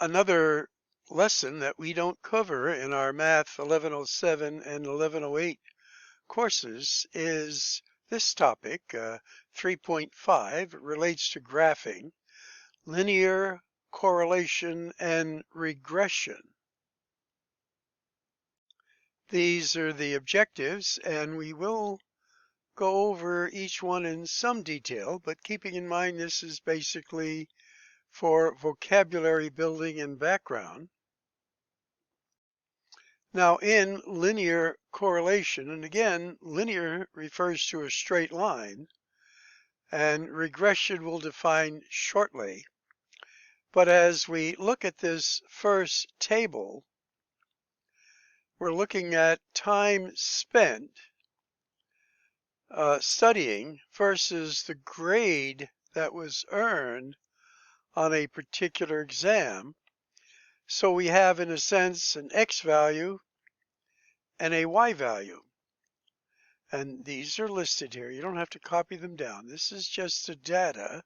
another lesson that we don't cover in our Math 1107 and 1108 courses is this topic, 3.5, relates to graphing, linear correlation, and regression. These are the objectives, and we will go over each one in some detail, but keeping in mind this is basically for vocabulary building and background. Now in linear correlation, and again, linear refers to a straight line, and regression we'll define shortly. But as we look at this first table, we're looking at time spent studying versus the grade that was earned on a particular exam. So we have, in a sense, an X value and a Y value. And these are listed here. You don't have to copy them down. This is just the data.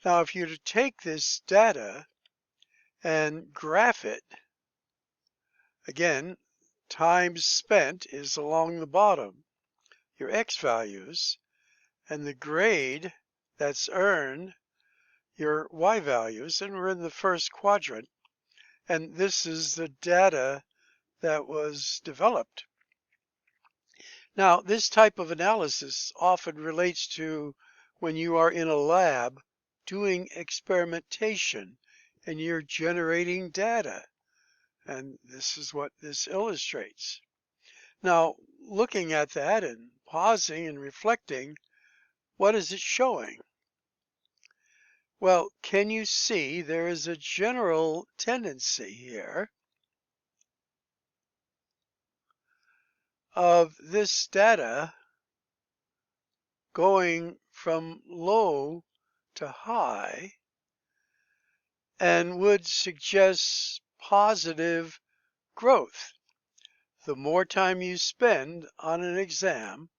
Now, if you were to take this data and graph it, again, time spent is along the bottom, your X values, and the grade that's earned, your Y values, and we're in the first quadrant. And this is the data that was developed. Now, this type of analysis often relates to when you are in a lab doing experimentation and you're generating data. And this is what this illustrates. Now, looking at that and pausing and reflecting, what is it showing? Well, can you see there is a general tendency here of this data going from low to high and would suggest positive growth. The more time you spend on an exam,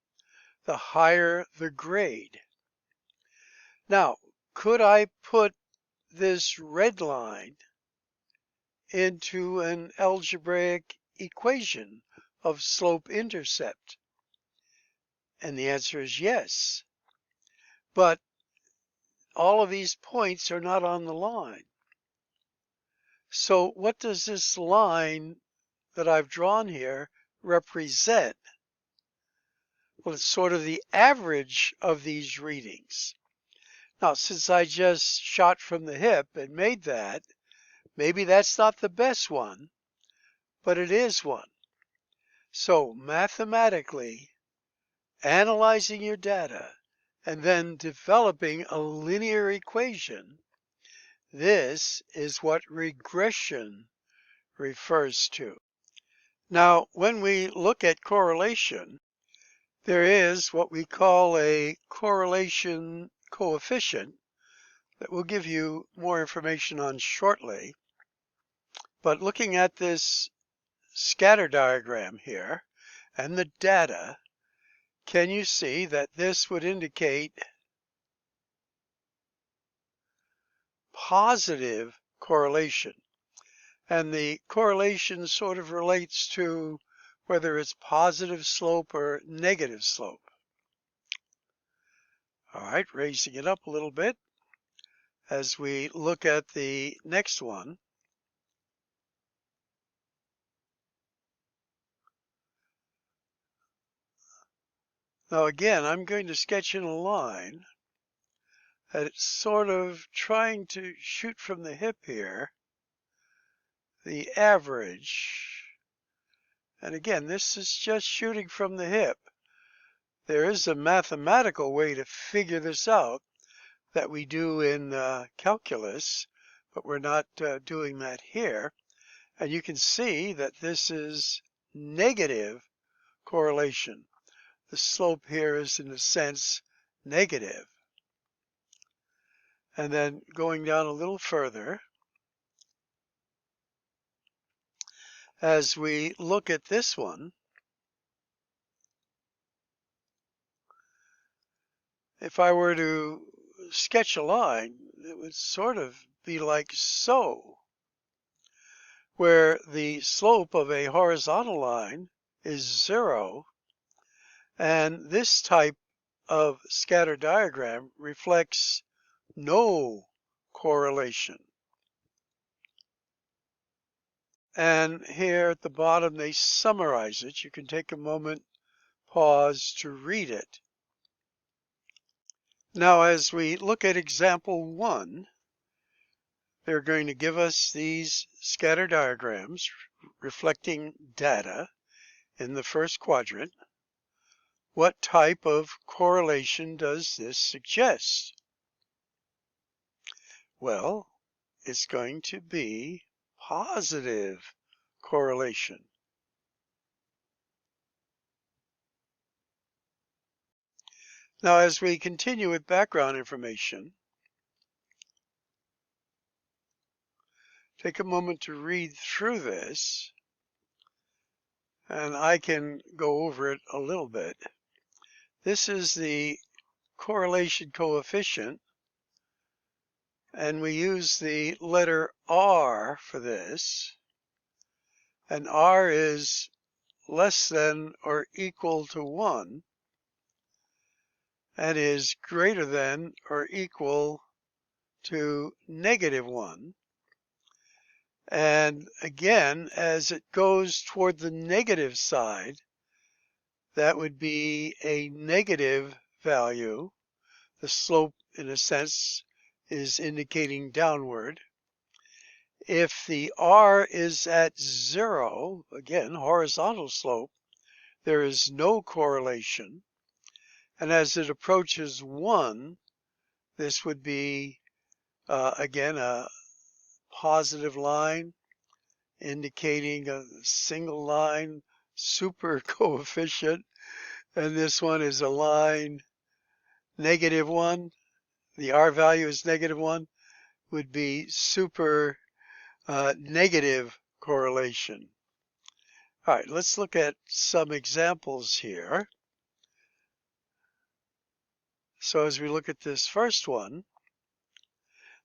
the higher the grade. Now, could I put this red line into an algebraic equation of slope-intercept? And the answer is yes. But all of these points are not on the line. So what does this line that I've drawn here represent? Well, it's sort of the average of these readings. Now, since I just shot from the hip and made that, maybe that's not the best one, but it is one. So mathematically, analyzing your data and then developing a linear equation, this is what regression refers to. Now, when we look at correlation, there is what we call a correlation coefficient that we'll give you more information on shortly. But looking at this scatter diagram here and the data, can you see that this would indicate positive correlation? And the correlation sort of relates to whether it's positive slope or negative slope. All right, raising it up a little bit as we look at the next one. Now again, I'm going to sketch in a line that's sort of trying to shoot from the hip here, the average. And again, this is just shooting from the hip. There is a mathematical way to figure this out that we do in calculus, but we're not doing that here. And you can see that this is negative correlation. The slope here is, in a sense, negative. And then going down a little further, as we look at this one, if I were to sketch a line, it would sort of be like so, where the slope of a horizontal line is 0, and this type of scatter diagram reflects no correlation. And here at the bottom they summarize it. You can take a moment, pause to read it. Now as we look at example 1, they're going to give us these scatter diagrams reflecting data in the first quadrant. What type of correlation does this suggest? Well, it's going to be positive correlation. Now, as we continue with background information, take a moment to read through this, and I can go over it a little bit. This is the correlation coefficient, and we use the letter R for this, and R is less than or equal to 1, and is greater than or equal to -1. And again, as it goes toward the negative side, that would be a negative value. The slope, in a sense, is indicating downward. If the R is at 0, again, horizontal slope, there is no correlation. And as it approaches 1, this would be, again, a positive line indicating a single line super coefficient. And this one is a line -1. The R value is -1, would be super negative correlation. All right, let's look at some examples here. So as we look at this first one,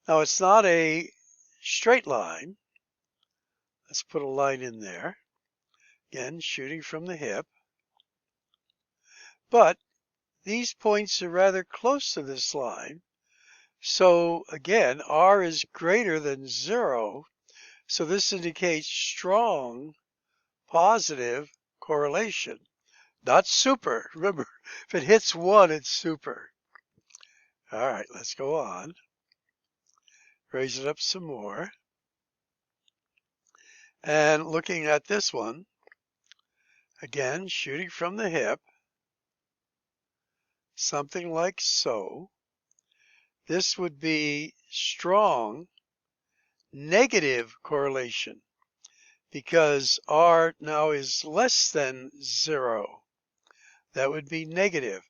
now it's not a straight line. Let's put a line in there. Again, shooting from the hip. But these points are rather close to this line. So again, R is greater than 0. So this indicates strong positive correlation, not super. Remember, if it hits 1, it's super. All right, let's go on. Raise it up some more. And looking at this one, again, shooting from the hip, something like so. This would be strong negative correlation because R now is less than 0. That would be negative.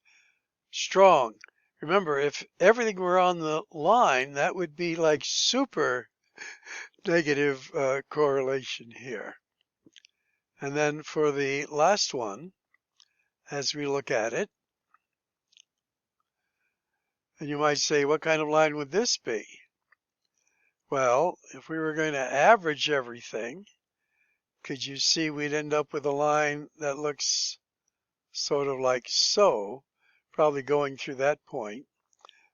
Strong. Remember, if everything were on the line, that would be like super negative correlation here. And then for the last one, as we look at it, and you might say, what kind of line would this be? Well, if we were going to average everything, could you see we'd end up with a line that looks sort of like so, probably going through that point.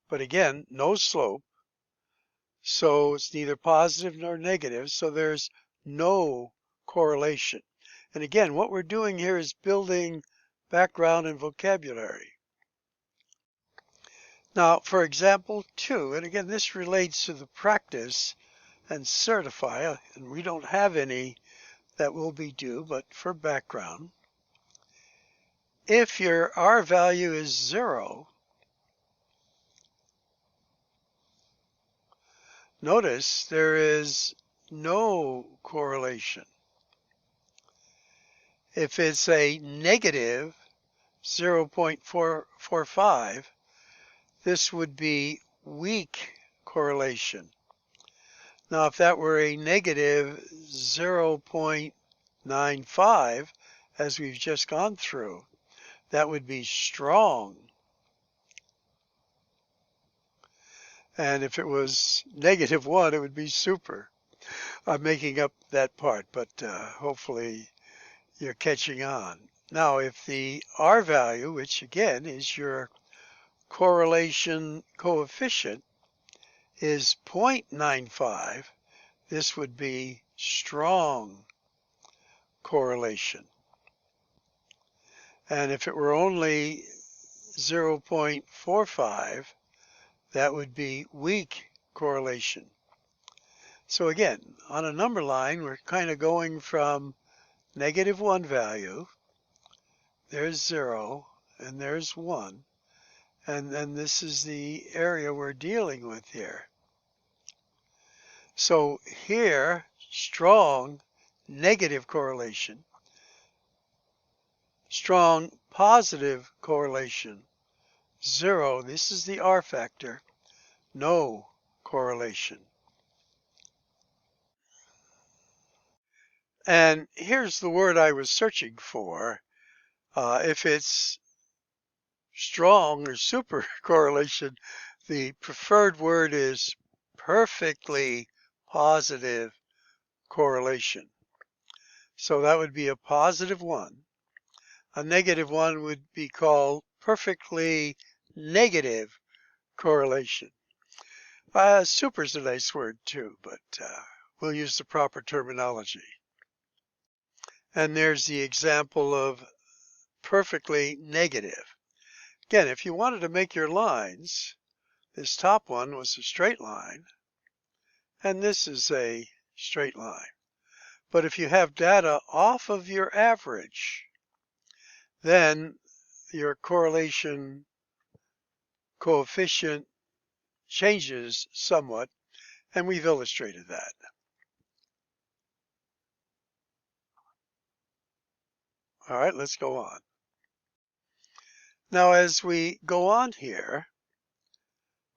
But again, no slope, so it's neither positive nor negative, so there's no correlation. And again, what we're doing here is building background and vocabulary. Now, for example 2, and again, this relates to the practice and certify, and we don't have any that will be due, but for background. If your R value is 0, notice there is no correlation. If it's a negative 0.445, this would be weak correlation. Now, if that were a negative 0.95, as we've just gone through, that would be strong. And if it was -1, it would be super. I'm making up that part, but hopefully you're catching on. Now, if the R value, which again is your correlation coefficient, is 0.95, this would be strong correlation. And if it were only 0.45, that would be weak correlation. So again, on a number line, we're kind of going from -1 value, there's 0, and there's 1, and then this is the area we're dealing with here. So here, strong negative correlation, strong positive correlation, 0, this is the R factor, no correlation. And here's the word I was searching for. If it's strong or super correlation, the preferred word is perfectly positive correlation. So that would be a +1. A -1 would be called perfectly negative correlation. Super is a nice word too, but we'll use the proper terminology. And there's the example of perfectly negative. Again, if you wanted to make your lines, this top one was a straight line, and this is a straight line. But if you have data off of your average, then your correlation coefficient changes somewhat, and we've illustrated that. All right, let's go on. Now, as we go on here,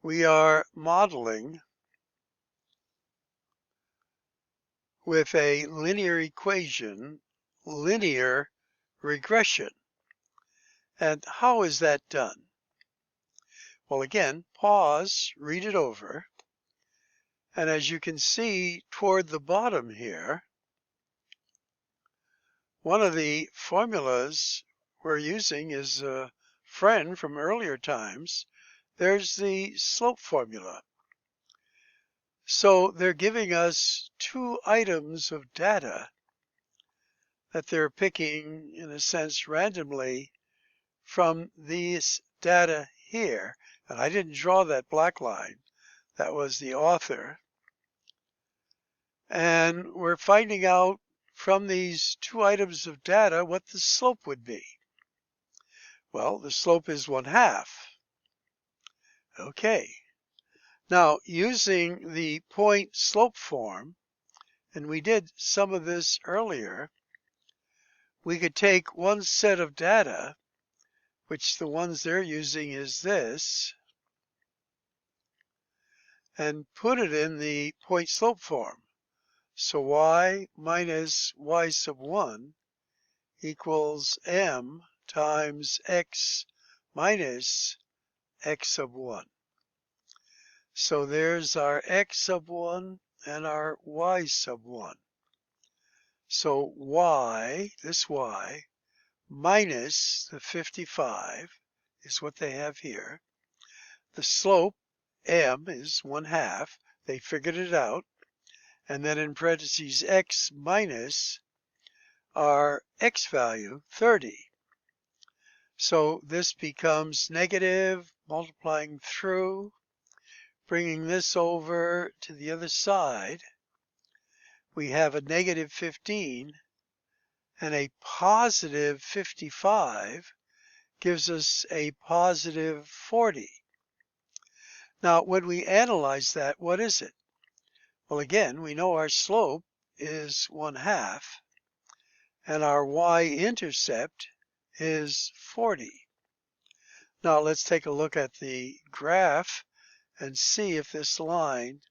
we are modeling with a linear equation, linear regression. And how is that done? Well, again, pause, read it over. And as you can see toward the bottom here, one of the formulas we're using is a friend from earlier times. There's the slope formula. So they're giving us 2 items of data that they're picking, in a sense, randomly from these data here. And I didn't draw that black line. That was the author. And we're finding out from these 2 items of data what the slope would be. Well, the slope is 1/2. Okay. Now, using the point slope form, and we did some of this earlier, we could take one set of data, which the ones they're using is this, and put it in the point slope form. So y minus y sub 1 equals m times x minus x sub 1. So there's our x sub 1 and our y sub 1. So y, this y, minus the 55 is what they have here. The slope, m, is 1/2. They figured it out. And then in parentheses, x minus our x value, 30. So this becomes negative, multiplying through, bringing this over to the other side. We have a -15, and a positive 55 gives us a positive 40. Now, when we analyze that, what is it? Well, again, we know our slope is 1/2, and our y-intercept is 40. Now let's take a look at the graph and see if this line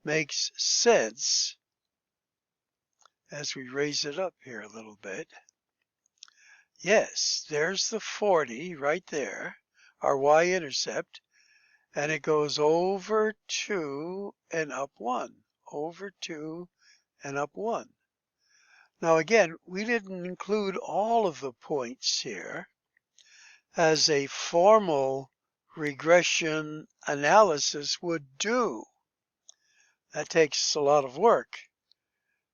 makes sense as we raise it up here a little bit. Yes, there's the 40 right there, our y-intercept, and it goes over 2 and up 1, over 2 and up 1. Now again, we didn't include all of the points here, as a formal regression analysis would do. That takes a lot of work,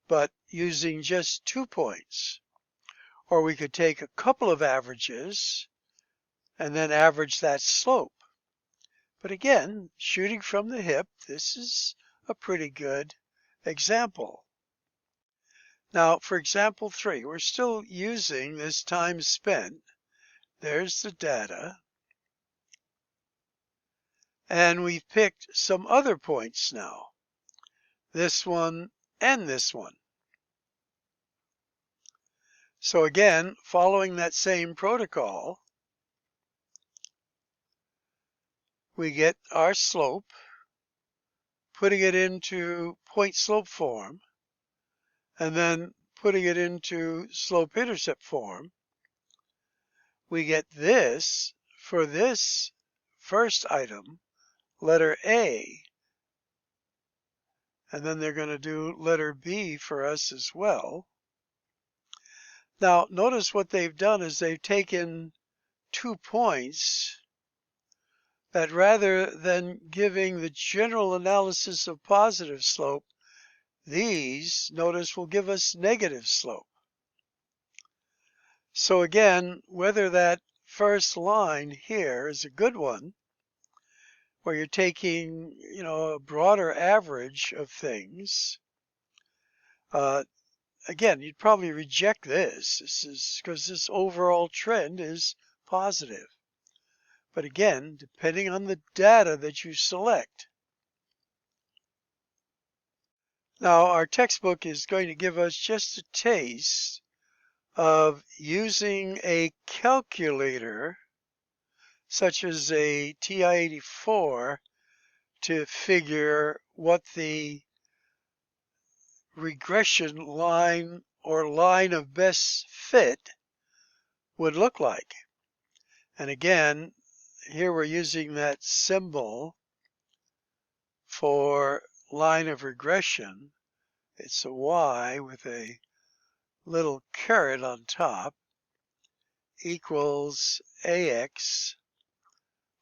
but using just 2 points. Or we could take a couple of averages and then average that slope. But again, shooting from the hip, this is a pretty good example. Now, for example 3, we're still using this time spent. There's the data. And we've picked some other points now. This one and this one. So again, following that same protocol, we get our slope, putting it into point slope form, and then putting it into slope-intercept form. We get this for this first item, letter A, and then they're going to do letter B for us as well. Now, notice what they've done is they've taken 2 points that rather than giving the general analysis of positive slope, these, notice, will give us negative slope. So again, whether that first line here is a good one, where you're taking, a broader average of things, again, you'd probably reject this. This is because this overall trend is positive. But again, depending on the data that you select. Now, our textbook is going to give us just a taste of using a calculator, such as a TI-84, to figure what the regression line or line of best fit would look like. And again, here we're using that symbol for line of regression. It's a Y with a little caret on top, equals AX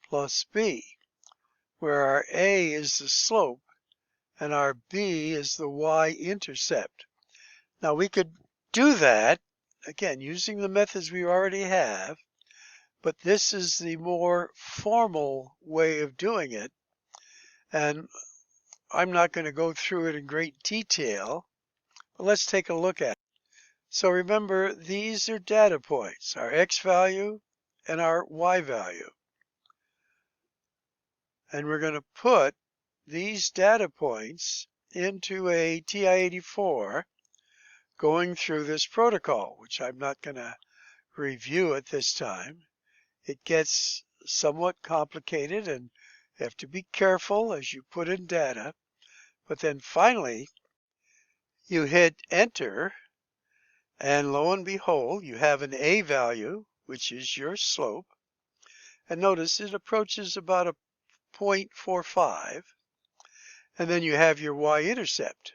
plus B, where our A is the slope and our B is the y-intercept. Now we could do that, again, using the methods we already have, but this is the more formal way of doing it, and I'm not going to go through it in great detail, but let's take a look at it. So remember, these are data points, our X value and our Y value. And we're going to put these data points into a TI-84 going through this protocol, which I'm not going to review at this time. It gets somewhat complicated and you have to be careful as you put in data. But then finally, you hit enter, and lo and behold, you have an A value, which is your slope. And notice it approaches about a 0.45. And then you have your y-intercept.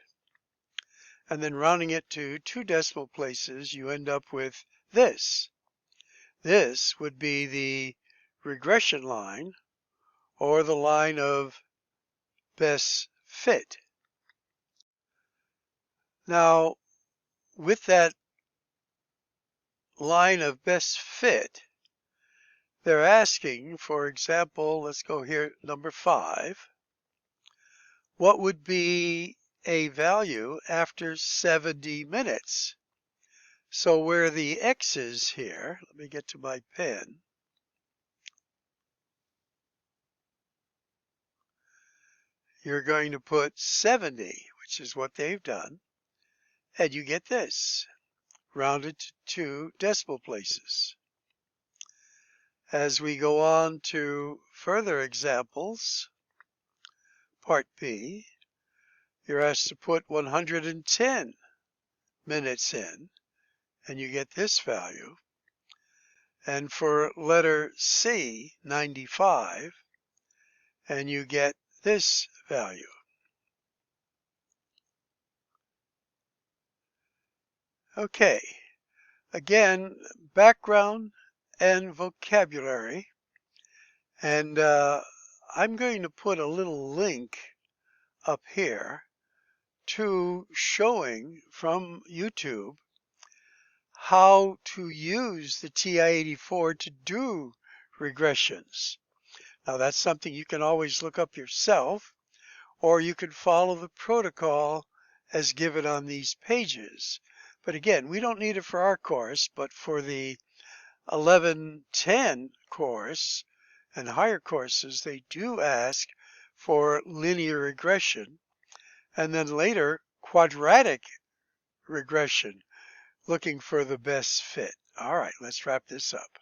And then rounding it to 2 decimal places, you end up with this. This would be the regression line, or the line of best fit. Now, with that line of best fit, they're asking, for example, let's go here, number 5. What would be a value after 70 minutes? So where the X is here, let me get to my pen. You're going to put 70, which is what they've done, and you get this, rounded to 2 decimal places. As we go on to further examples, part B, you're asked to put 110 minutes in, and you get this value. And for letter C, 95, and you get this value. Okay, again, background and vocabulary. And I'm going to put a little link up here to showing from YouTube how to use the TI-84 to do regressions. Now that's something you can always look up yourself, or you could follow the protocol as given on these pages. But again, we don't need it for our course, but for the 1110 course and higher courses, they do ask for linear regression, and then later quadratic regression, looking for the best fit. All right, let's wrap this up.